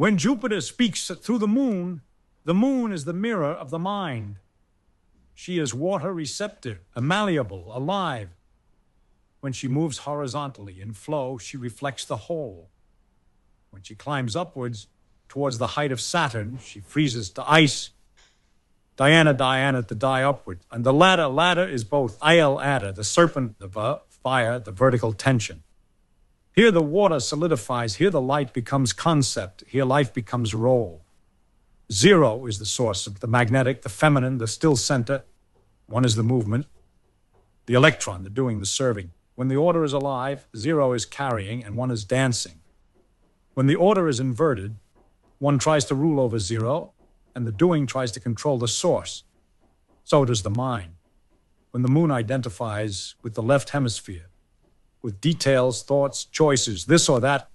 When Jupiter speaks through the moon is the mirror of the mind. She is water receptive, malleable, alive. When she moves horizontally in flow, she reflects the whole. When she climbs upwards towards the height of Saturn, she freezes to ice. Diana to die upward. And the ladder is both adder, the serpent, the fire, the vertical tension. Here the water solidifies, here the light becomes concept, here life becomes role. Zero is the source of the magnetic, the feminine, the still center. One is the movement, the electron, the doing, the serving. When the order is alive, zero is carrying and one is dancing. When the order is inverted, one tries to rule over zero and the doing tries to control the source. So does the mind. When the moon identifies with the left hemisphere, with details, thoughts, choices, this or that,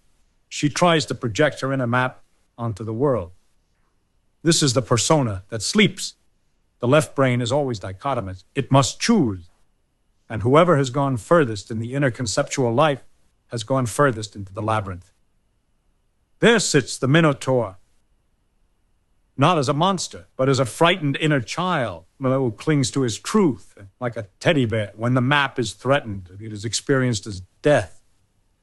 she tries to project her inner map onto the world. This is the persona that sleeps. The left brain is always dichotomous. It must choose. And whoever has gone furthest in the inner conceptual life has gone furthest into the labyrinth. There sits the Minotaur, not as a monster, but as a frightened inner child who clings to his truth, like a teddy bear. When the map is threatened, it is experienced as death.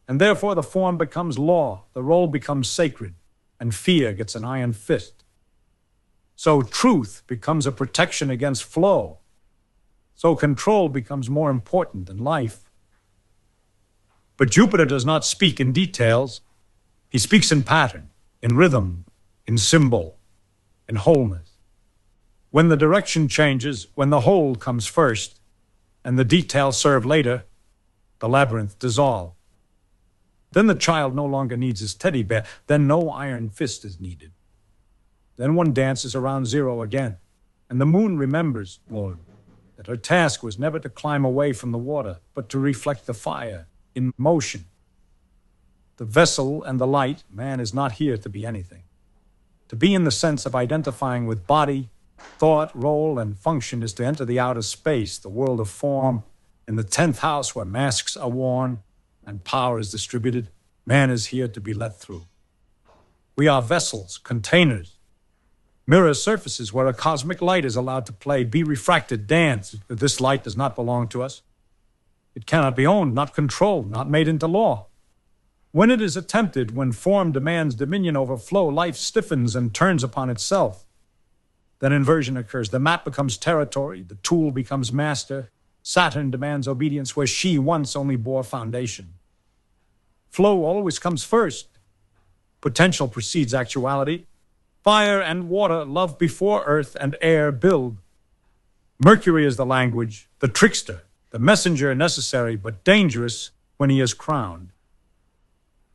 And therefore the form becomes law, the role becomes sacred, and fear gets an iron fist. So truth becomes a protection against flow. So control becomes more important than life. But Jupiter does not speak in details. He speaks in pattern, in rhythm, in symbol, in wholeness. When the direction changes, when the whole comes first, and the details serve later, the labyrinth dissolves. Then the child no longer needs his teddy bear. Then no iron fist is needed. Then one dances around zero again, and the moon remembers, Lord, that her task was never to climb away from the water, but to reflect the fire in motion. The vessel and the light, man is not here to be anything. To be in the sense of identifying with body, thought, role, and function is to enter the outer space, the world of form, in the 10th house where masks are worn and power is distributed. Man is here to be let through. We are vessels, containers, mirror surfaces where a cosmic light is allowed to play, be refracted, dance. This light does not belong to us. It cannot be owned, not controlled, not made into law. When it is attempted, when form demands dominion over flow, life stiffens and turns upon itself. Then inversion occurs. The map becomes territory. The tool becomes master. Saturn demands obedience where she once only bore foundation. Flow always comes first. Potential precedes actuality. Fire and water love before earth and air build. Mercury is the language, the trickster, the messenger necessary but dangerous when he is crowned.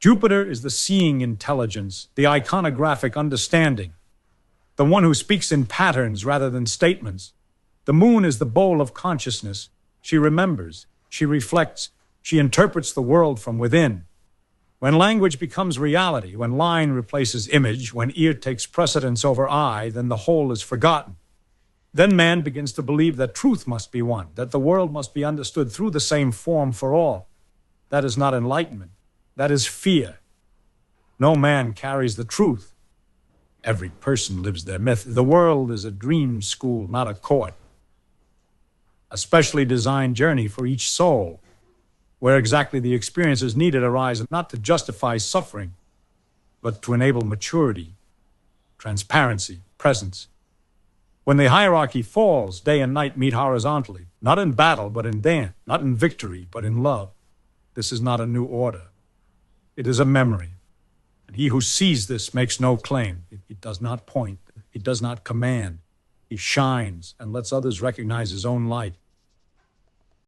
Jupiter is the seeing intelligence, the iconographic understanding, the one who speaks in patterns rather than statements. The moon is the bowl of consciousness. She remembers, she reflects, she interprets the world from within. When language becomes reality, when line replaces image, when ear takes precedence over eye, then the whole is forgotten. Then man begins to believe that truth must be one, that the world must be understood through the same form for all. That is not enlightenment. That is fear. No man carries the truth. Every person lives their myth. The world is a dream school, not a court. A specially designed journey for each soul, where exactly the experiences needed arise not to justify suffering, but to enable maturity, transparency, presence. When the hierarchy falls, day and night meet horizontally, not in battle, but in dance, not in victory, but in love. This is not a new order. It is a memory. And he who sees this makes no claim. It does not point. It does not command. He shines and lets others recognize his own light.